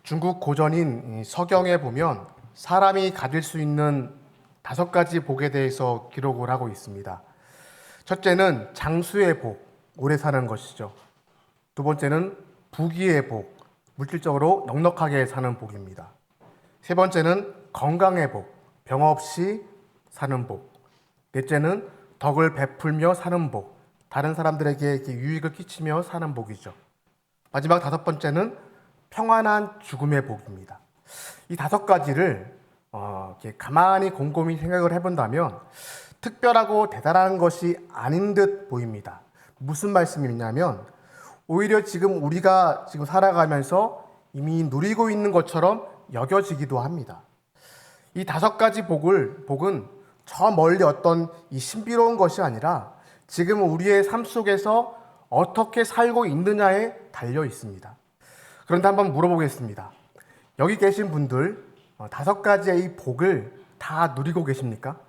중국 고전인 서경에 보면 사람이 가질 수 있는 5가지 복에 대해서 기록을 하고 있습니다. 첫째는 장수의 복, 오래 사는 것이죠. 두 번째는 부귀의 복, 물질적으로 넉넉하게 사는 복입니다. 세 번째는 건강의 복, 병 없이 사는 복. 넷째는 덕을 베풀며 사는 복, 다른 사람들에게 유익을 끼치며 사는 복이죠. 마지막 5번째는 평안한 죽음의 복입니다. 이 5가지를 이렇게 가만히 곰곰이 생각을 해본다면 특별하고 대단한 것이 아닌 듯 보입니다. 무슨 말씀이냐면 오히려 지금 우리가 지금 살아가면서 이미 누리고 있는 것처럼 여겨지기도 합니다. 이 5가지 복은 저 멀리 어떤 이 신비로운 것이 아니라 지금 우리의 삶 속에서 어떻게 살고 있느냐에 달려 있습니다. 그런데 한번 물어보겠습니다. 여기 계신 분들 5가지의 이 복을 다 누리고 계십니까?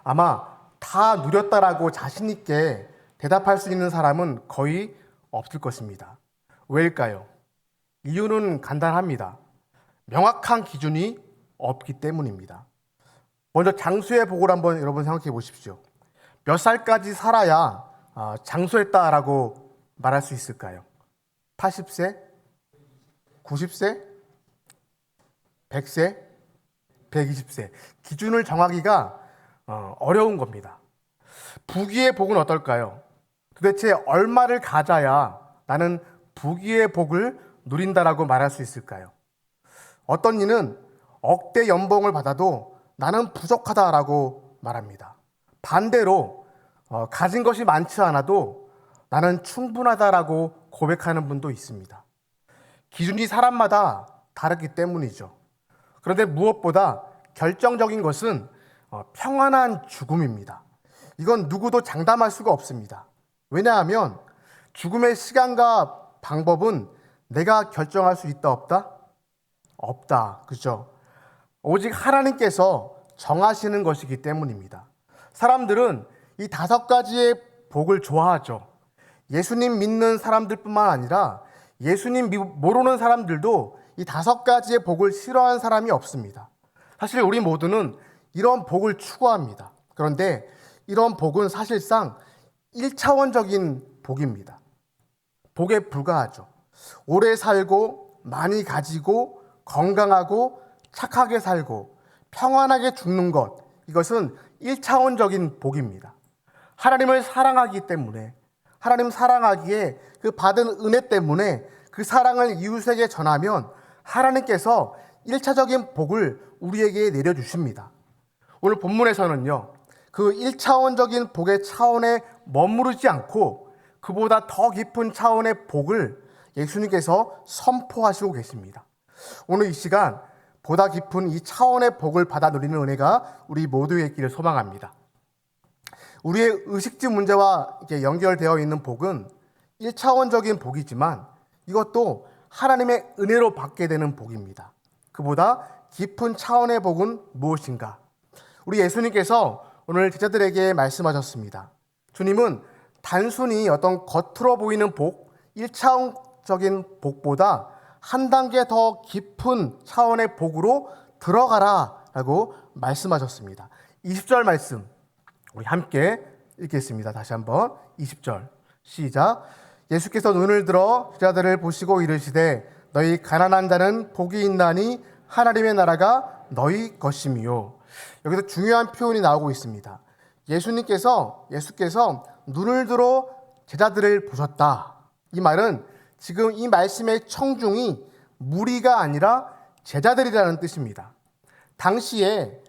아마 다 누렸다라고 자신 있게 대답할 수 있는 사람은 거의 없을 것입니다. 왜일까요? 이유는 간단합니다. 명확한 기준이 없기 때문입니다. 먼저 장수의 복을 한번 여러분 생각해 보십시오. 몇 살까지 살아야 장수했다라고 말할 수 있을까요? 80세? 90세? 100세? 120세. 기준을 정하기가 어려운 겁니다. 부귀의 복은 어떨까요? 도대체 얼마를 가져야 나는 부귀의 복을 누린다라고 말할 수 있을까요? 어떤 이는 억대 연봉을 받아도 나는 부족하다라고 말합니다. 반대로 가진 것이 많지 않아도 나는 충분하다라고 고백하는 분도 있습니다. 기준이 사람마다 다르기 때문이죠. 그런데 무엇보다 결정적인 것은 평안한 죽음입니다. 이건 누구도 장담할 수가 없습니다. 왜냐하면 죽음의 시간과 방법은 내가 결정할 수 있다 없다? 없다. 그죠? 오직 하나님께서 정하시는 것이기 때문입니다. 사람들은 이 5가지의 복을 좋아하죠. 예수님 믿는 사람들뿐만 아니라 예수님 모르는 사람들도 이 5가지의 복을 싫어하는 사람이 없습니다. 사실 우리 모두는 이런 복을 추구합니다. 그런데 이런 복은 사실상 1차원적인 복입니다. 복에 불과하죠. 오래 살고 많이 가지고 건강하고 착하게 살고 평안하게 죽는 것, 이것은 1차원적인 복입니다. 하나님을 사랑하기 때문에, 하나님 사랑하기에 그 받은 은혜 때문에 그 사랑을 이웃에게 전하면 하나님께서 1차적인 복을 우리에게 내려주십니다. 오늘 본문에서는요, 그 1차원적인 복의 차원에 머무르지 않고 그보다 더 깊은 차원의 복을 예수님께서 선포하시고 계십니다. 오늘 이 시간 보다 깊은 이 차원의 복을 받아 누리는 은혜가 우리 모두의 있기를 소망합니다. 우리의 의식주 문제와 연결되어 있는 복은 1차원적인 복이지만 이것도 하나님의 은혜로 받게 되는 복입니다. 그보다 깊은 차원의 복은 무엇인가? 우리 예수님께서 오늘 제자들에게 말씀하셨습니다. 주님은 단순히 어떤 겉으로 보이는 복, 1차원적인 복보다 한 단계 더 깊은 차원의 복으로 들어가라 라고 말씀하셨습니다. 20절 말씀 우리 함께 읽겠습니다. 다시 한번 20절 시작. 예수께서 눈을 들어 제자들을 보시고 이르시되 너희 가난한 자는 복이 있나니 하나님의 나라가 너희 것임이요. 여기서 중요한 표현이 나오고 있습니다. 예수께서 눈을 들어 제자들을 보셨다. 이 말은 지금 이 말씀의 청중이 무리가 아니라 제자들이라는 뜻입니다. 당시에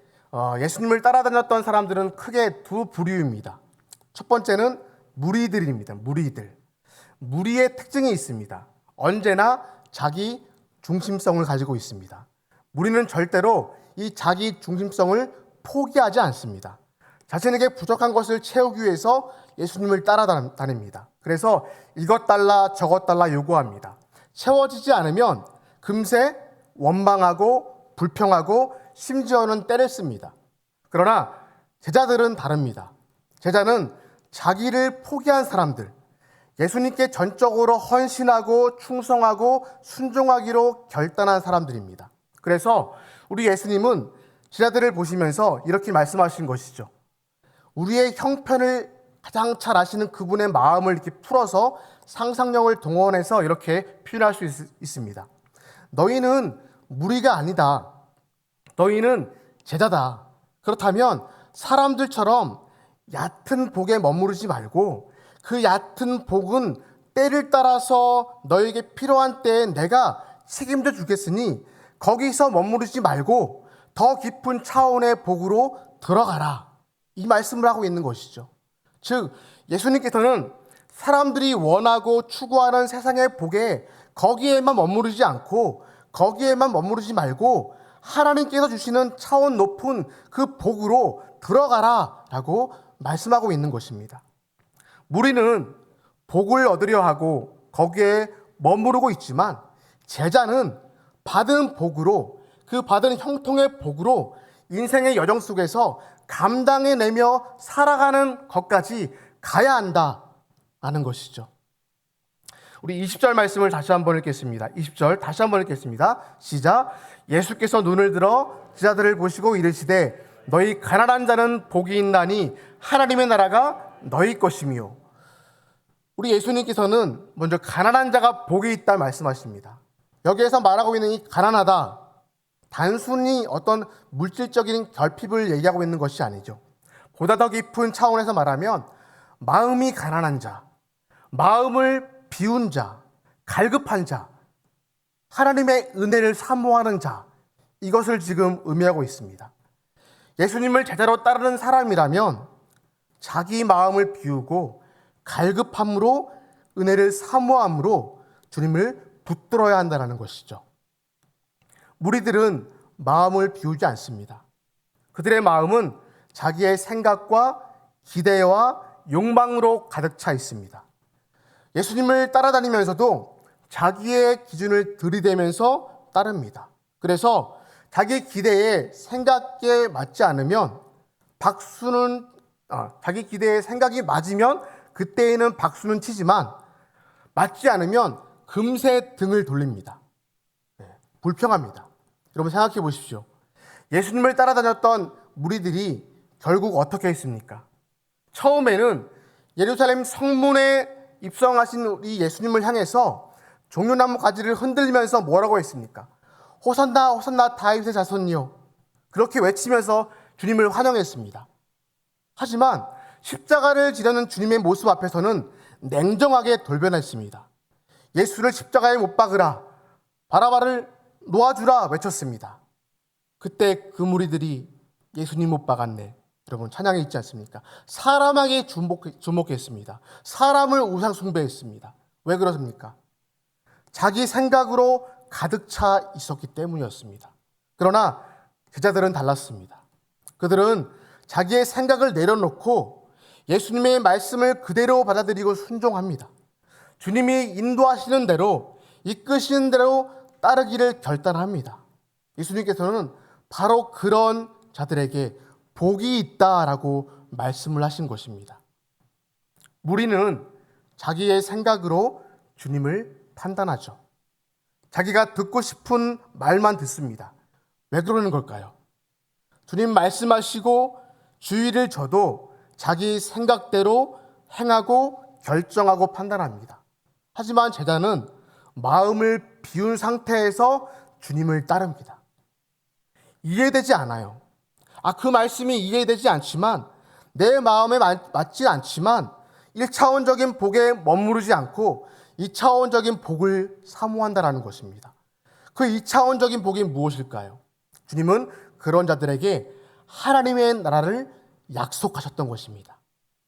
예수님을 따라다녔던 사람들은 크게 두 부류입니다. 첫 번째는 무리들입니다. 무리의 특징이 있습니다. 언제나 자기 중심성을 가지고 있습니다. 무리는 절대로 이 자기 중심성을 포기하지 않습니다. 자신에게 부족한 것을 채우기 위해서 예수님을 따라다닙니다. 그래서 이것 달라 저것 달라 요구합니다. 채워지지 않으면 금세 원망하고 불평하고 심지어는 때를 씁니다. 그러나 제자들은 다릅니다. 제자는 자기를 포기한 사람들, 예수님께 전적으로 헌신하고 충성하고 순종하기로 결단한 사람들입니다. 그래서 우리 예수님은 제자들을 보시면서 이렇게 말씀하신 것이죠. 우리의 형편을 가장 잘 아시는 그분의 마음을 이렇게 풀어서 상상력을 동원해서 이렇게 표현할 수 있습니다. 너희는 무리가 아니다. 너희는 제자다. 그렇다면 사람들처럼 얕은 복에 머무르지 말고 그 얕은 복은 때를 따라서 너에게 필요한 때에 내가 책임져 주겠으니 거기서 머무르지 말고 더 깊은 차원의 복으로 들어가라. 이 말씀을 하고 있는 것이죠. 즉 예수님께서는 사람들이 원하고 추구하는 세상의 복에 거기에만 머무르지 않고 거기에만 머무르지 말고 하나님께서 주시는 차원 높은 그 복으로 들어가라 라고 말씀하고 있는 것입니다. 무리는 복을 얻으려 하고 거기에 머무르고 있지만 제자는 받은 복으로 그 받은 형통의 복으로 인생의 여정 속에서 감당해내며 살아가는 것까지 가야 한다라는 것이죠. 우리 20절 말씀을 다시 한번 읽겠습니다. 20절 다시 한번 읽겠습니다. 시작. 예수께서 눈을 들어 제자들을 보시고 이르시되 너희 가난한 자는 복이 있나니 하나님의 나라가 너희 것이며. 우리 예수님께서는 먼저 가난한 자가 복이 있다 말씀하십니다. 여기에서 말하고 있는 이 가난하다, 단순히 어떤 물질적인 결핍을 얘기하고 있는 것이 아니죠. 보다 더 깊은 차원에서 말하면 마음이 가난한 자, 마음을 비운 자, 갈급한 자, 하나님의 은혜를 사모하는 자, 이것을 지금 의미하고 있습니다. 예수님을 제자로 따르는 사람이라면 자기 마음을 비우고 갈급함으로 은혜를 사모함으로 주님을 붙들어야 한다는 것이죠. 무리들은 마음을 비우지 않습니다. 그들의 마음은 자기의 생각과 기대와 욕망으로 가득 차 있습니다. 예수님을 따라다니면서도 자기의 기준을 들이대면서 따릅니다. 그래서 자기 기대에 생각에 맞지 않으면 자기 기대에 생각이 맞으면 그때에는 박수는 치지만 맞지 않으면 금세 등을 돌립니다. 불평합니다. 여러분 생각해 보십시오. 예수님을 따라다녔던 무리들이 결국 어떻게 했습니까? 처음에는 예루살렘 성문에 입성하신 우리 예수님을 향해서 종려나무 가지를 흔들면서 뭐라고 했습니까? 호산나 호산나 다윗의 자손이요. 그렇게 외치면서 주님을 환영했습니다. 하지만 십자가를 지려는 주님의 모습 앞에서는 냉정하게 돌변했습니다. 예수를 십자가에 못 박으라, 바라바를 놓아주라 외쳤습니다. 그때 그 무리들이 예수님 못 박았네. 여러분 찬양에 있지 않습니까? 사람에게 주목했습니다. 사람을 우상 숭배했습니다. 왜 그렇습니까? 자기 생각으로 가득 차 있었기 때문이었습니다. 그러나 제자들은 달랐습니다. 그들은 자기의 생각을 내려놓고 예수님의 말씀을 그대로 받아들이고 순종합니다. 주님이 인도하시는 대로, 이끄시는 대로 따르기를 결단합니다. 예수님께서는 바로 그런 자들에게 복이 있다라고 말씀을 하신 것입니다. 무리는 자기의 생각으로 주님을 판단하죠. 자기가 듣고 싶은 말만 듣습니다. 왜 그러는 걸까요? 주님 말씀하시고 주의를 줘도 자기 생각대로 행하고 결정하고 판단합니다. 하지만 제자는 마음을 비운 상태에서 주님을 따릅니다. 이해되지 않아요. 그 말씀이 이해되지 않지만 내 마음에 맞지 않지만 1차원적인 복에 머무르지 않고 2차원적인 복을 사모한다는 것입니다. 그 2차원적인 복이 무엇일까요? 주님은 그런 자들에게 하나님의 나라를 약속하셨던 것입니다.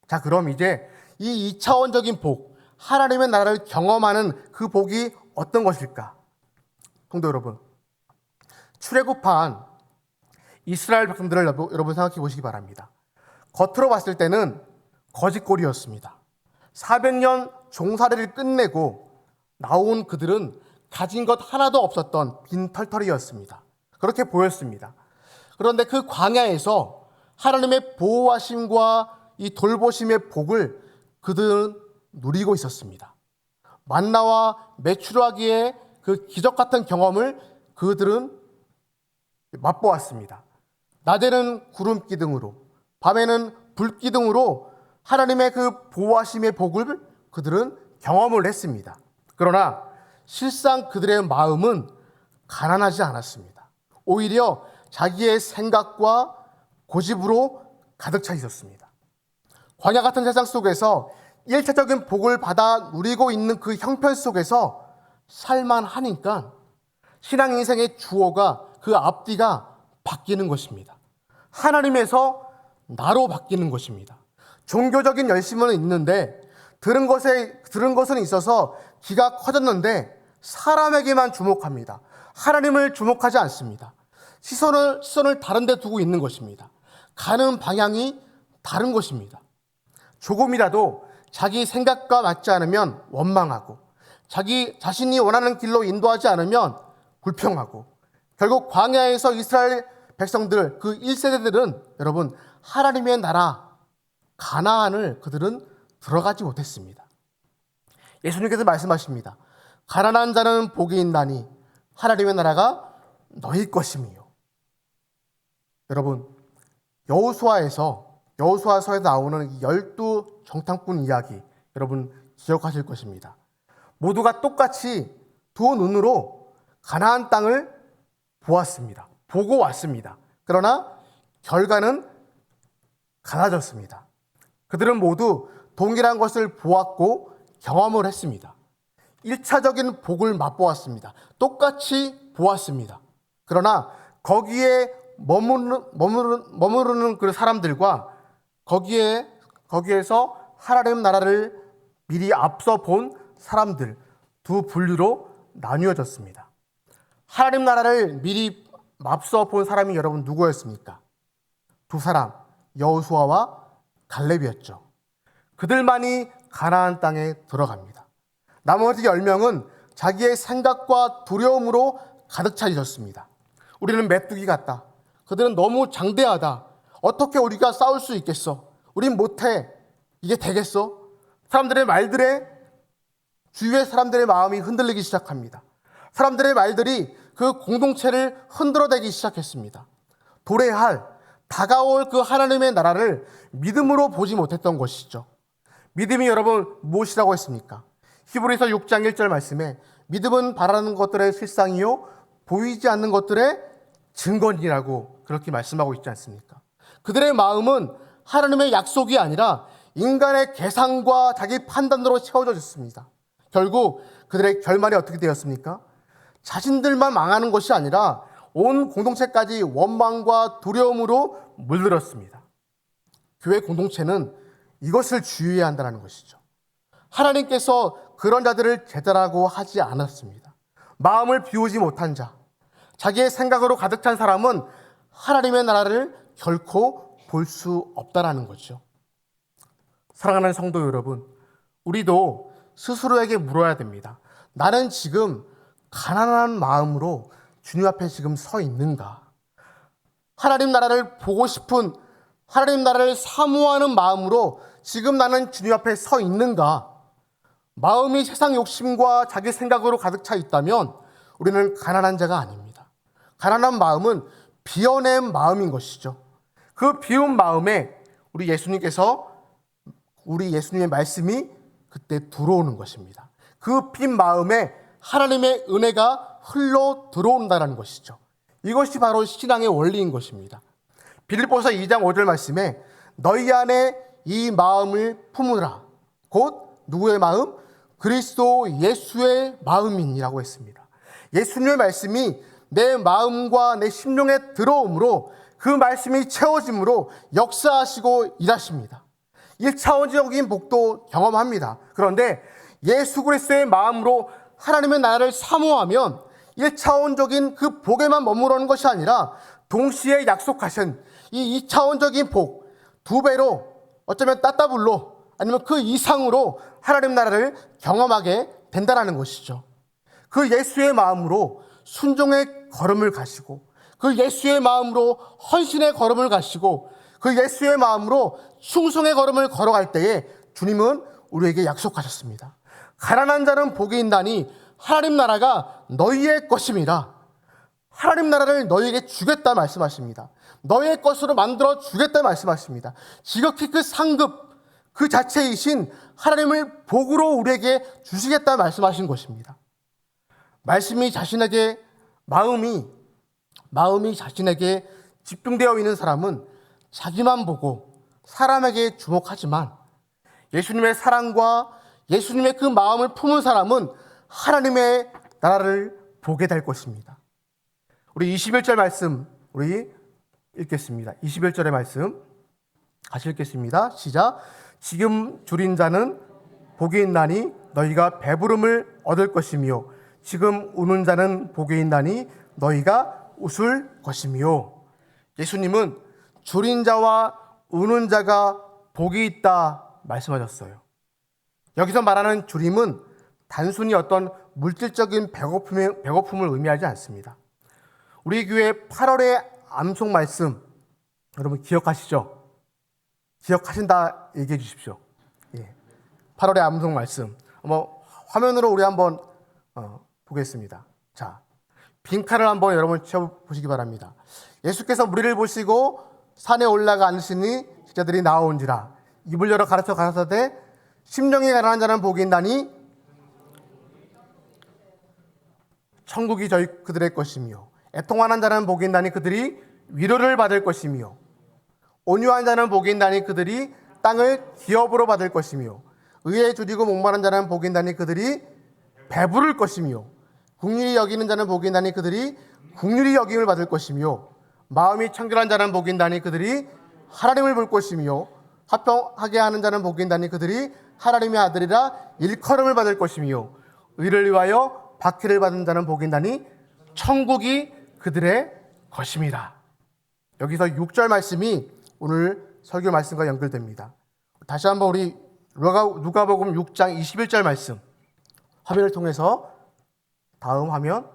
자, 그럼 이제 이 2차원적인 복, 하나님의 나라를 경험하는 그 복이 어떤 것일까? 성도 여러분, 출애굽한 이스라엘 백성들을 여러분 생각해 보시기 바랍니다. 겉으로 봤을 때는 거짓골이었습니다. 400년 종살이를 끝내고 나온 그들은 가진 것 하나도 없었던 빈털터리였습니다. 그렇게 보였습니다. 그런데 그 광야에서 하나님의 보호하심과 이 돌보심의 복을 그들은 누리고 있었습니다. 만나와 메추라기의 그 기적 같은 경험을 그들은 맛보았습니다. 낮에는 구름 기둥으로, 밤에는 불 기둥으로 하나님의 그 보호하심의 복을 그들은 경험을 했습니다. 그러나 실상 그들의 마음은 가난하지 않았습니다. 오히려 자기의 생각과 고집으로 가득 차 있었습니다. 광야 같은 세상 속에서 일차적인 복을 받아 누리고 있는 그 형편 속에서 살만하니까 신앙 인생의 주어가, 그 앞뒤가 바뀌는 것입니다. 하나님에서 나로 바뀌는 것입니다. 종교적인 열심은 있는데 들은 것은 있어서 귀가 커졌는데 사람에게만 주목합니다. 하나님을 주목하지 않습니다. 시선을 다른 데 두고 있는 것입니다. 가는 방향이 다른 것입니다. 조금이라도 자기 생각과 맞지 않으면 원망하고, 자기 자신이 원하는 길로 인도하지 않으면 불평하고, 결국 광야에서 이스라엘 백성들, 그 1세대들은 여러분 하나님의 나라 가나안을 그들은 들어가지 못했습니다. 예수님께서 말씀하십니다. 가난한 자는 복이 있나니 하나님의 나라가 너희 것임이요. 여러분, 여호수아서에 나오는 이 12 정탐꾼 이야기 여러분 기억하실 것입니다. 모두가 똑같이 두 눈으로 가나안 땅을 보았습니다. 보고 왔습니다. 그러나 결과는 갈라졌습니다. 그들은 모두 동일한 것을 보았고 경험을 했습니다. 1차적인 복을 맛보았습니다. 똑같이 보았습니다. 그러나 거기에 머무르는 그 사람들과 거기에서 하나님 나라를 미리 앞서 본 사람들, 두 분류로 나뉘어졌습니다. 하나님 나라를 미리 앞서 본 사람이 여러분 누구였습니까? 두 사람, 여호수아와 갈렙이었죠. 그들만이 가나안 땅에 들어갑니다. 나머지 10명은 자기의 생각과 두려움으로 가득 차 있었습니다. 우리는 메뚜기 같다. 그들은 너무 장대하다. 어떻게 우리가 싸울 수 있겠어? 우린 못해. 이게 되겠어? 사람들의 말들에 주위의 사람들의 마음이 흔들리기 시작합니다. 사람들의 말들이 그 공동체를 흔들어대기 시작했습니다. 도래할, 다가올 그 하나님의 나라를 믿음으로 보지 못했던 것이죠. 믿음이 여러분 무엇이라고 했습니까? 히브리서 6장 1절 말씀에 믿음은 바라는 것들의 실상이요 보이지 않는 것들의 증거니라고 그렇게 말씀하고 있지 않습니까? 그들의 마음은 하나님의 약속이 아니라 인간의 계산과 자기 판단으로 채워져 있습니다. 결국 그들의 결말이 어떻게 되었습니까? 자신들만 망하는 것이 아니라 온 공동체까지 원망과 두려움으로 물들었습니다. 교회 공동체는 이것을 주의해야 한다는 것이죠. 하나님께서 그런 자들을 제자라고 하지 않았습니다. 마음을 비우지 못한 자, 자기의 생각으로 가득 찬 사람은 하나님의 나라를 결코 볼 수 없다라는 거죠. 사랑하는 성도 여러분, 우리도 스스로에게 물어야 됩니다. 나는 지금 가난한 마음으로 주님 앞에 지금 서 있는가? 하나님 나라를 보고 싶은, 하나님 나라를 사모하는 마음으로 지금 나는 주님 앞에 서 있는가? 마음이 세상 욕심과 자기 생각으로 가득 차 있다면 우리는 가난한 자가 아닙니다. 가난한 마음은 비워낸 마음인 것이죠. 그 비운 마음에 우리 예수님의 말씀이 그때 들어오는 것입니다. 그 빈 마음에 하나님의 은혜가 흘러 들어온다는 것이죠. 이것이 바로 신앙의 원리인 것입니다. 빌립보서 2장 5절 말씀에 너희 안에 이 마음을 품으라. 곧 누구의 마음? 그리스도 예수의 마음이니라고 했습니다. 예수님의 말씀이 내 마음과 내 심령에 들어오므로 그 말씀이 채워짐으로 역사하시고 일하십니다. 1차원적인 복도 경험합니다. 그런데 예수 그리스도의 마음으로 하나님의 나라를 사모하면 1차원적인 그 복에만 머무르는 것이 아니라 동시에 약속하신 이 2차원적인 복, 2배로 어쩌면 따따블로 아니면 그 이상으로 하나님 나라를 경험하게 된다는 것이죠. 그 예수의 마음으로 순종의 걸음을 가시고 그 예수의 마음으로 헌신의 걸음을 가시고 그 예수의 마음으로 충성의 걸음을 걸어갈 때에 주님은 우리에게 약속하셨습니다. 가난한 자는 복이 있나니 하나님 나라가 너희의 것임이라. 하나님 나라를 너희에게 주겠다 말씀하십니다. 너희의 것으로 만들어 주겠다 말씀하십니다. 지극히 그 상급 그 자체이신 하나님을 복으로 우리에게 주시겠다 말씀하신 것입니다. 말씀이 자신에게 마음이 자신에게 집중되어 있는 사람은 자기만 보고 사람에게 주목하지만 예수님의 사랑과 예수님의 그 마음을 품은 사람은 하나님의 나라를 보게 될 것입니다. 우리 21절 말씀 우리 읽겠습니다. 21절의 말씀 같이 읽겠습니다. 시작. 지금 줄인 자는 복이 있나니 너희가 배부름을 얻을 것이며 지금 우는 자는 복이 있나니 너희가 웃을 것이며. 예수님은 줄인 자와 우는 자가 복이 있다 말씀하셨어요. 여기서 말하는 줄임은 단순히 어떤 물질적인 배고픔을 의미하지 않습니다. 우리 교회 8월의 암송 말씀 여러분 기억하시죠? 기억하신다 얘기해 주십시오. 8월의 암송 말씀 화면으로 우리 한번 보겠습니다. 자, 빈칸을 한번 여러분 채워보시기 바랍니다. 예수께서 무리를 보시고 산에 올라가 앉으시니 제자들이 나온지라 입을 열어 가르쳐 가라사대 심령이 가난한 자는 복이 있나니 천국이 그들의 것이며 애통하는 자는 복이 있나니 그들이 위로를 받을 것이며 온유한 자는 복이 있나니 그들이 땅을 기업으로 받을 것이며 의에 줄이고 목마른 자는 복이 있나니 그들이 배부를 것이며 긍휼히 여기는 자는 복이 있나니 그들이 긍휼히 여김을 받을 것이며 마음이 청결한 자는 복이 있나니 그들이 하나님을 볼 것이며 화평하게 하는 자는 복이 있나니 그들이 하나님의 아들이라 일컬음을 받을 것이며 의를 위하여 박해를 받은 자는 복이 있나니 천국이 그들의 것입니다. 여기서 6절 말씀이 오늘 설교 말씀과 연결됩니다. 다시 한번 우리 누가복음 6장 21절 말씀 화면을 통해서 다음 화면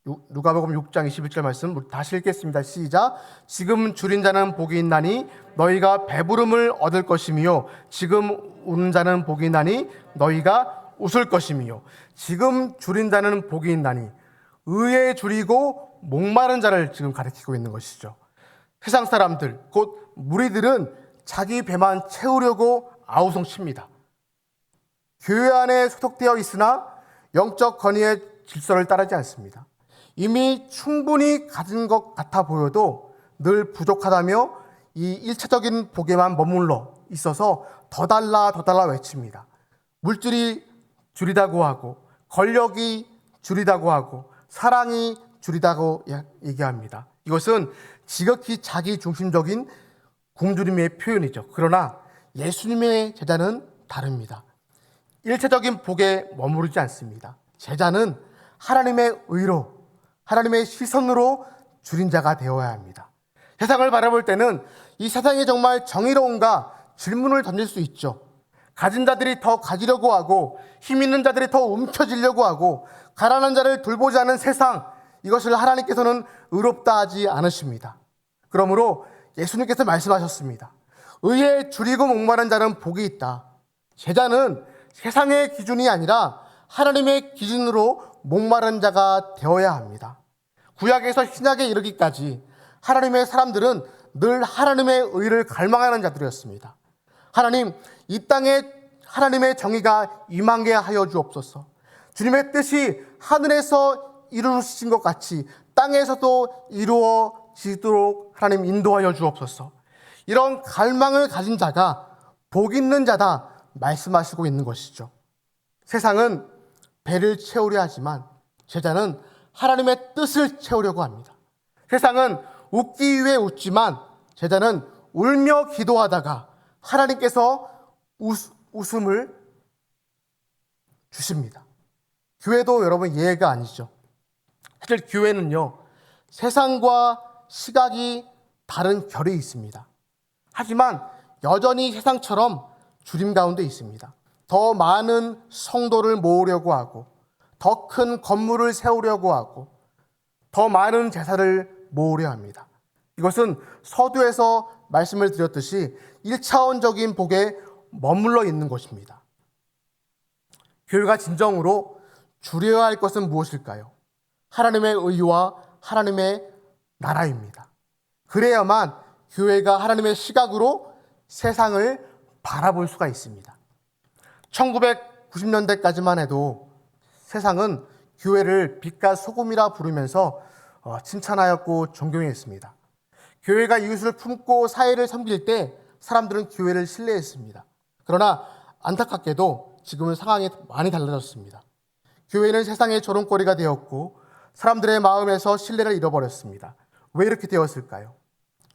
누가복음 6장 21절 말씀 다시 읽겠습니다. 시작. 지금 줄인 자는 복이 있나니 너희가 배부름을 얻을 것이며 지금 우는 자는 복이 있나니 너희가 웃을 것이며. 지금 줄인 자는 복이 있나니 의에 줄이고 목마른 자를 지금 가리키고 있는 것이죠. 세상 사람들 곧 무리들은 자기 배만 채우려고 아우성칩니다. 교회 안에 소속되어 있으나 영적 건의의 질서를 따르지 않습니다. 이미 충분히 가진 것 같아 보여도 늘 부족하다며 이 일차적인 복에만 머물러 있어서 더 달라 외칩니다. 물질이 줄이다고 하고 권력이 줄이다고 하고 사랑이 줄이다고 얘기합니다. 이것은 지극히 자기 중심적인 굶주림의 표현이죠. 그러나 예수님의 제자는 다릅니다. 일차적인 복에 머무르지 않습니다. 제자는 하나님의 의로 하나님의 시선으로 줄인 자가 되어야 합니다. 세상을 바라볼 때는 이 세상이 정말 정의로운가 질문을 던질 수 있죠. 가진 자들이 더 가지려고 하고 힘 있는 자들이 더 움켜쥐려고 하고 가난한 자를 돌보지 않은 세상, 이것을 하나님께서는 의롭다 하지 않으십니다. 그러므로 예수님께서 말씀하셨습니다. 의에 줄이고 목마른 자는 복이 있다. 제자는 세상의 기준이 아니라 하나님의 기준으로 목마른 자가 되어야 합니다. 구약에서 신약에 이르기까지 하나님의 사람들은 늘 하나님의 의를 갈망하는 자들이었습니다. 하나님, 이 땅에 하나님의 정의가 임하게 하여 주옵소서. 주님의 뜻이 하늘에서 이루어지신 것 같이 땅에서도 이루어지도록 하나님 인도하여 주옵소서. 이런 갈망을 가진 자가 복 있는 자다 말씀하시고 있는 것이죠. 세상은 배를 채우려 하지만 제자는 하나님의 뜻을 채우려고 합니다. 세상은 웃기 위해 웃지만 제자는 울며 기도하다가 하나님께서 웃음을 주십니다. 교회도 여러분 예외가 아니죠. 사실 교회는요, 세상과 시각이 다른 결이 있습니다. 하지만 여전히 세상처럼 주림 가운데 있습니다. 더 많은 성도를 모으려고 하고 더 큰 건물을 세우려고 하고 더 많은 제사를 모으려 합니다. 이것은 서두에서 말씀을 드렸듯이 1차원적인 복에 머물러 있는 것입니다. 교회가 진정으로 줄여야 할 것은 무엇일까요? 하나님의 의와 하나님의 나라입니다. 그래야만 교회가 하나님의 시각으로 세상을 바라볼 수가 있습니다. 1990년대까지만 해도 세상은 교회를 빛과 소금이라 부르면서 칭찬하였고 존경했습니다. 교회가 이웃을 품고 사회를 섬길 때 사람들은 교회를 신뢰했습니다. 그러나 안타깝게도 지금은 상황이 많이 달라졌습니다. 교회는 세상의 조롱거리가 되었고 사람들의 마음에서 신뢰를 잃어버렸습니다. 왜 이렇게 되었을까요?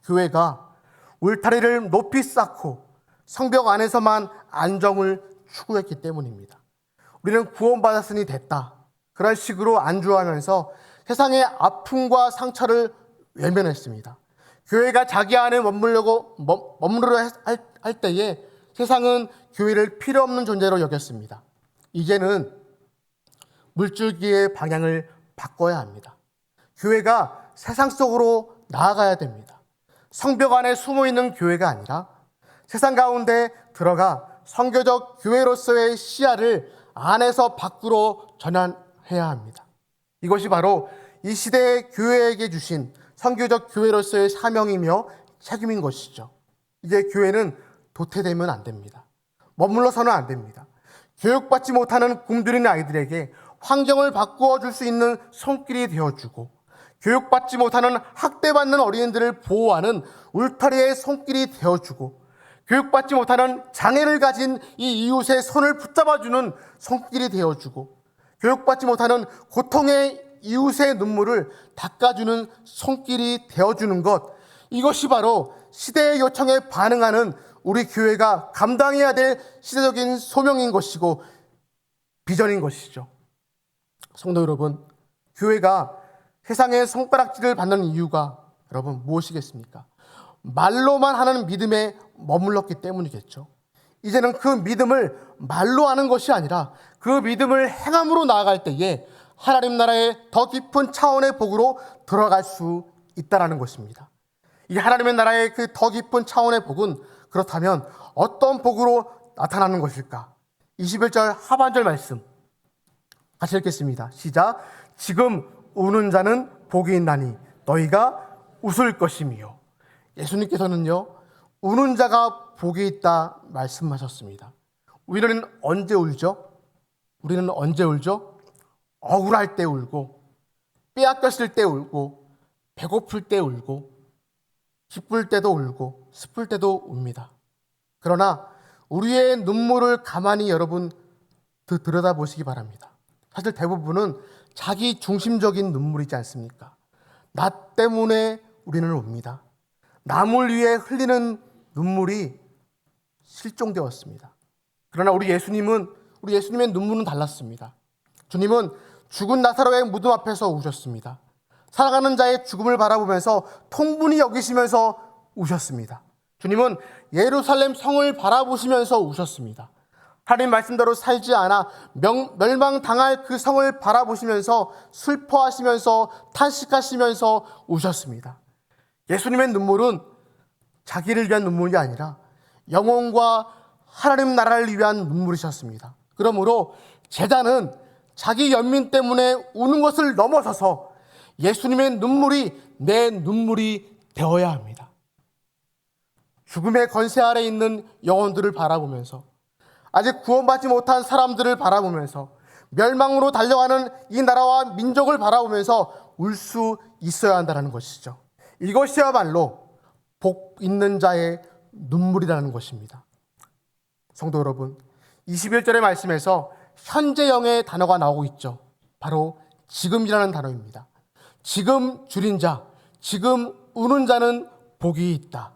교회가 울타리를 높이 쌓고 성벽 안에서만 안정을 추구했기 때문입니다. 우리는 구원받았으니 됐다, 그런 식으로 안주하면서 세상의 아픔과 상처를 외면했습니다. 교회가 자기 안에 머무르려 할 때에 세상은 교회를 필요 없는 존재로 여겼습니다. 이제는 물줄기의 방향을 바꿔야 합니다. 교회가 세상 속으로 나아가야 됩니다. 성벽 안에 숨어있는 교회가 아니라 세상 가운데 들어가 선교적 교회로서의 시야를 안에서 밖으로 전환해야 합니다. 이것이 바로 이 시대의 교회에게 주신 선교적 교회로서의 사명이며 책임인 것이죠. 이제 교회는 도태되면 안 됩니다. 머물러서는 안 됩니다. 교육받지 못하는 굶주린 아이들에게 환경을 바꾸어 줄 수 있는 손길이 되어주고, 교육받지 못하는 학대받는 어린이들을 보호하는 울타리의 손길이 되어주고, 교육받지 못하는 장애를 가진 이 이웃의 손을 붙잡아주는 손길이 되어주고, 교육받지 못하는 고통의 이웃의 눈물을 닦아주는 손길이 되어주는 것, 이것이 바로 시대의 요청에 반응하는 우리 교회가 감당해야 될 시대적인 소명인 것이고 비전인 것이죠. 성도 여러분, 교회가 세상의 손가락질을 받는 이유가 여러분 무엇이겠습니까? 말로만 하는 믿음에 머물렀기 때문이겠죠. 이제는 그 믿음을 말로 하는 것이 아니라 그 믿음을 행함으로 나아갈 때에 하나님 나라의 더 깊은 차원의 복으로 들어갈 수 있다는 것입니다. 이 하나님의 나라의 그 더 깊은 차원의 복은 그렇다면 어떤 복으로 나타나는 것일까? 21절 하반절 말씀 같이 읽겠습니다. 시작. 지금 우는 자는 복이 있나니 너희가 웃을 것이며. 예수님께서는요, 우는 자가 복이 있다 말씀하셨습니다. 우리는 언제 울죠? 우리는 언제 울죠? 억울할 때 울고, 빼앗겼을 때 울고, 배고플 때 울고, 기쁠 때도 울고, 슬플 때도 웁니다. 그러나 우리의 눈물을 가만히 여러분 들여다보시기 바랍니다. 사실 대부분은 자기 중심적인 눈물이지 않습니까? 나 때문에 우리는 웁니다. 남을 위해 흘리는 눈물이 실종되었습니다. 그러나 우리 예수님의 눈물은 달랐습니다. 주님은 죽은 나사로의 무덤 앞에서 우셨습니다. 살아가는 자의 죽음을 바라보면서 통분히 여기시면서 우셨습니다. 주님은 예루살렘 성을 바라보시면서 우셨습니다. 하나님 말씀대로 살지 않아 멸망당할 그 성을 바라보시면서 슬퍼하시면서 탄식하시면서 우셨습니다. 예수님의 눈물은 자기를 위한 눈물이 아니라 영혼과 하나님 나라를 위한 눈물이셨습니다. 그러므로 제자는 자기 연민 때문에 우는 것을 넘어서서 예수님의 눈물이 내 눈물이 되어야 합니다. 죽음의 권세 아래 있는 영혼들을 바라보면서, 아직 구원받지 못한 사람들을 바라보면서, 멸망으로 달려가는 이 나라와 민족을 바라보면서 울 수 있어야 한다는 것이죠. 이것이야말로 복 있는 자의 눈물이라는 것입니다. 성도 여러분, 21절의 말씀에서 현재형의 단어가 나오고 있죠. 바로 지금이라는 단어입니다. 지금 줄인 자, 지금 우는 자는 복이 있다.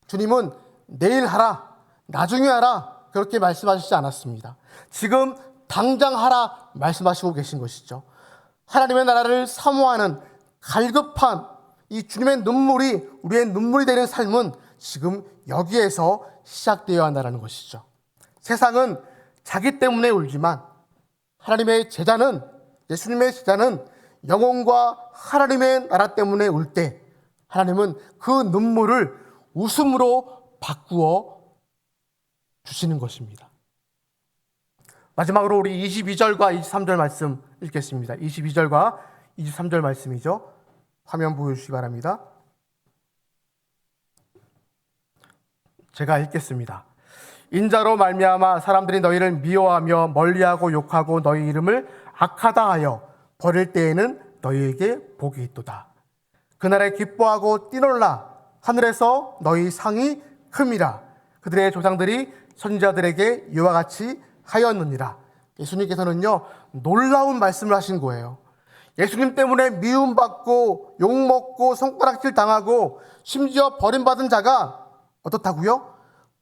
주님은 내일 하라, 나중에 하라 그렇게 말씀하시지 않았습니다. 지금 당장 하라 말씀하시고 계신 것이죠. 하나님의 나라를 사모하는 갈급한 이 주님의 눈물이 우리의 눈물이 되는 삶은 지금 여기에서 시작되어야 한다는 것이죠. 세상은 자기 때문에 울지만 하나님의 제자는, 예수님의 제자는 영혼과 하나님의 나라 때문에 울 때 하나님은 그 눈물을 웃음으로 바꾸어 주시는 것입니다. 마지막으로 우리 22절과 23절 말씀 읽겠습니다. 22절과 23절 말씀이죠. 화면 보여주시기 바랍니다. 제가 읽겠습니다. 인자로 말미암아 사람들이 너희를 미워하며 멀리하고 욕하고 너희 이름을 악하다 하여 버릴 때에는 너희에게 복이 있도다. 그날에 기뻐하고 뛰놀라. 하늘에서 너희 상이 큼이라. 그들의 조상들이 선지자들에게 이와 같이 하였느니라. 예수님께서는요, 놀라운 말씀을 하신 거예요. 예수님 때문에 미움받고 욕먹고 손가락질 당하고 심지어 버림받은 자가 어떻다고요?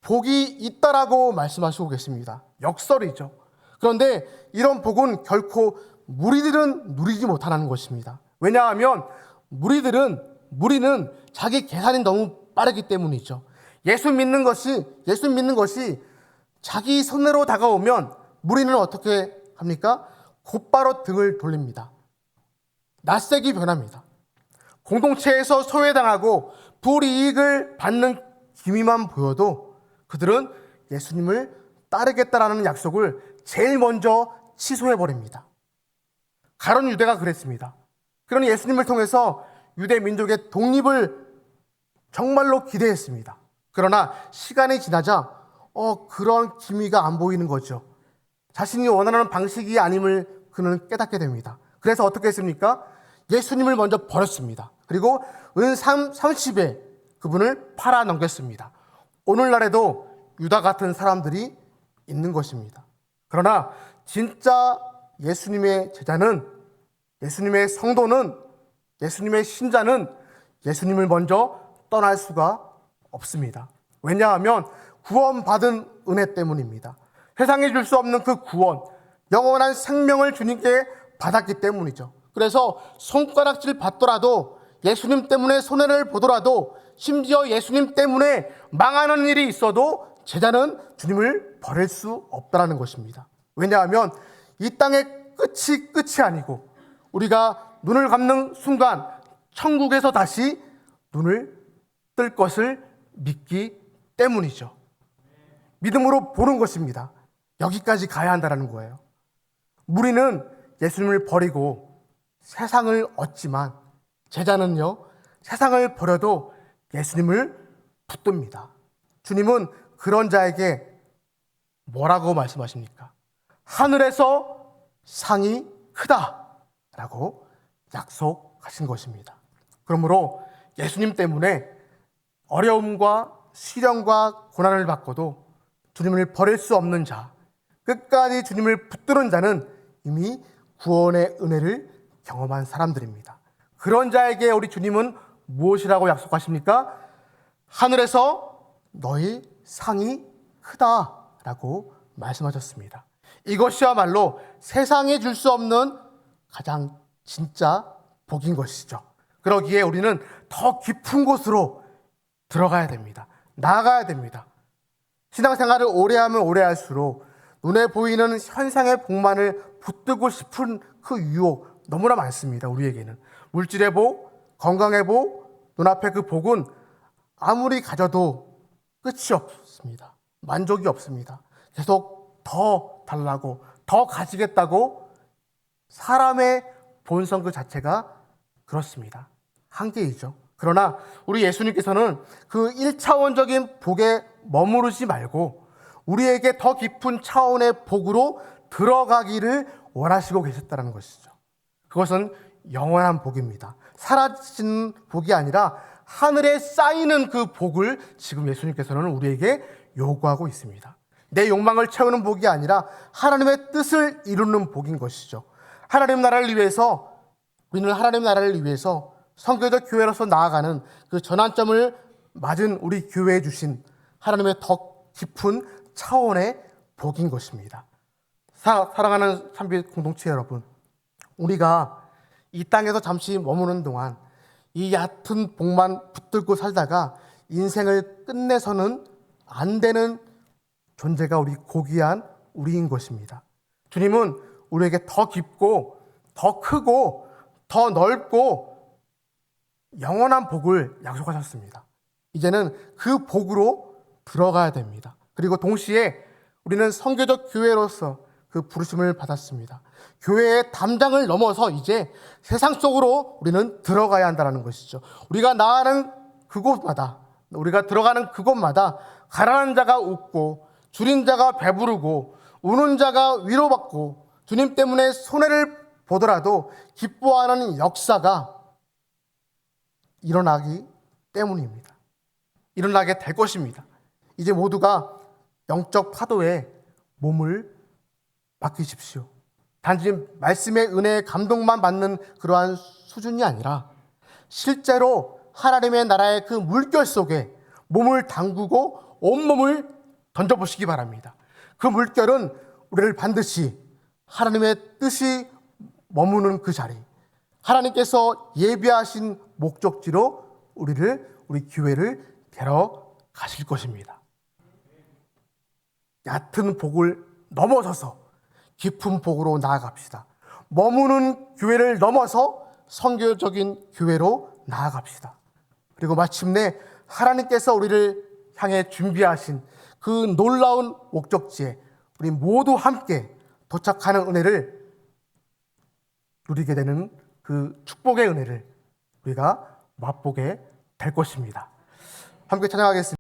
복이 있다라고 말씀하시고 계십니다. 역설이죠. 그런데 이런 복은 결코 무리들은 누리지 못하는 것입니다. 왜냐하면 무리는 자기 계산이 너무 빠르기 때문이죠. 예수 믿는 것이 자기 손으로 다가오면 무리는 어떻게 합니까? 곧바로 등을 돌립니다. 낯세게 변합니다. 공동체에서 소외당하고 불이익을 받는 기미만 보여도 그들은 예수님을 따르겠다라는 약속을 제일 먼저 취소해버립니다. 가룟 유대가 그랬습니다. 그러니 예수님을 통해서 유대 민족의 독립을 정말로 기대했습니다. 그러나 시간이 지나자 그런 기미가 안 보이는 거죠. 자신이 원하는 방식이 아님을 그는 깨닫게 됩니다. 그래서 어떻게 했습니까? 예수님을 먼저 버렸습니다. 그리고 은 30에 그분을 팔아 넘겼습니다. 오늘날에도 유다 같은 사람들이 있는 것입니다. 그러나 진짜 예수님의 제자는, 예수님의 성도는, 예수님의 신자는 예수님을 먼저 떠날 수가 없습니다. 왜냐하면 구원받은 은혜 때문입니다. 세상에 줄 수 없는 그 구원, 영원한 생명을 주님께 받았기 때문이죠. 그래서 손가락질 받더라도, 예수님 때문에 손해를 보더라도, 심지어 예수님 때문에 망하는 일이 있어도 제자는 주님을 버릴 수 없다는 것입니다. 왜냐하면 이 땅의 끝이 아니고 우리가 눈을 감는 순간 천국에서 다시 눈을 뜰 것을 믿기 때문이죠. 믿음으로 보는 것입니다. 여기까지 가야 한다는 거예요. 무리는 예수님을 버리고 세상을 얻지만 제자는요, 세상을 버려도 예수님을 붙듭니다. 주님은 그런 자에게 뭐라고 말씀하십니까? 하늘에서 상이 크다라고 약속하신 것입니다. 그러므로 예수님 때문에 어려움과 시련과 고난을 받고도 주님을 버릴 수 없는 자, 끝까지 주님을 붙드는 자는 이미 구원의 은혜를 경험한 사람들입니다. 그런 자에게 우리 주님은 무엇이라고 약속하십니까? 하늘에서 너희 상이 크다라고 말씀하셨습니다. 이것이야말로 세상에 줄 수 없는 가장 진짜 복인 것이죠. 그러기에 우리는 더 깊은 곳으로 들어가야 됩니다. 나아가야 됩니다. 신앙생활을 오래 하면 오래 할수록 눈에 보이는 현상의 복만을 붙들고 싶은 그 유혹 너무나 많습니다. 우리에게는 물질의 복, 건강의 복, 눈앞에 그 복은 아무리 가져도 끝이 없습니다. 만족이 없습니다. 계속 더 달라고, 더 가지겠다고. 사람의 본성 그 자체가 그렇습니다. 한계이죠. 그러나 우리 예수님께서는 그 1차원적인 복에 머무르지 말고 우리에게 더 깊은 차원의 복으로 들어가기를 원하시고 계셨다는 것이죠. 그것은 영원한 복입니다. 사라지는 복이 아니라 하늘에 쌓이는 그 복을 지금 예수님께서는 우리에게 요구하고 있습니다. 내 욕망을 채우는 복이 아니라 하나님의 뜻을 이루는 복인 것이죠. 하나님 나라를 위해서, 우리는 하나님 나라를 위해서 성교적 교회로서 나아가는 그 전환점을 맞은 우리 교회에 주신 하나님의 더 깊은 차원의 복인 것입니다. 사랑하는 참빛 공동체 여러분, 우리가 이 땅에서 잠시 머무는 동안 이 얕은 복만 붙들고 살다가 인생을 끝내서는 안 되는 존재가 우리 고귀한 우리인 것입니다. 주님은 우리에게 더 깊고 더 크고 더 넓고 영원한 복을 약속하셨습니다. 이제는 그 복으로 들어가야 됩니다. 그리고 동시에 우리는 선교적 교회로서 그 부르심을 받았습니다. 교회의 담당을 넘어서 이제 세상 속으로 우리는 들어가야 한다는 것이죠. 우리가 나가는 그곳마다, 우리가 들어가는 그곳마다 가난한 자가 웃고 줄인 자가 배부르고 우는 자가 위로받고 주님 때문에 손해를 보더라도 기뻐하는 역사가 일어나기 때문입니다. 일어나게 될 것입니다. 이제 모두가 영적 파도에 몸을 맡기십시오. 단지 말씀의 은혜의 감동만 받는 그러한 수준이 아니라 실제로 하나님의 나라의 그 물결 속에 몸을 담그고 온몸을 던져보시기 바랍니다. 그 물결은 우리를 반드시 하나님의 뜻이 머무는 그 자리, 하나님께서 예비하신 목적지로 우리 교회를 데려가실 것입니다. 얕은 복을 넘어서서 깊은 복으로 나아갑시다. 머무는 교회를 넘어서 선교적인 교회로 나아갑시다. 그리고 마침내 하나님께서 우리를 향해 준비하신 그 놀라운 목적지에 우리 모두 함께 도착하는 은혜를 누리게 되는 그 축복의 은혜를 우리가 맛보게 될 것입니다. 함께 찬양하겠습니다.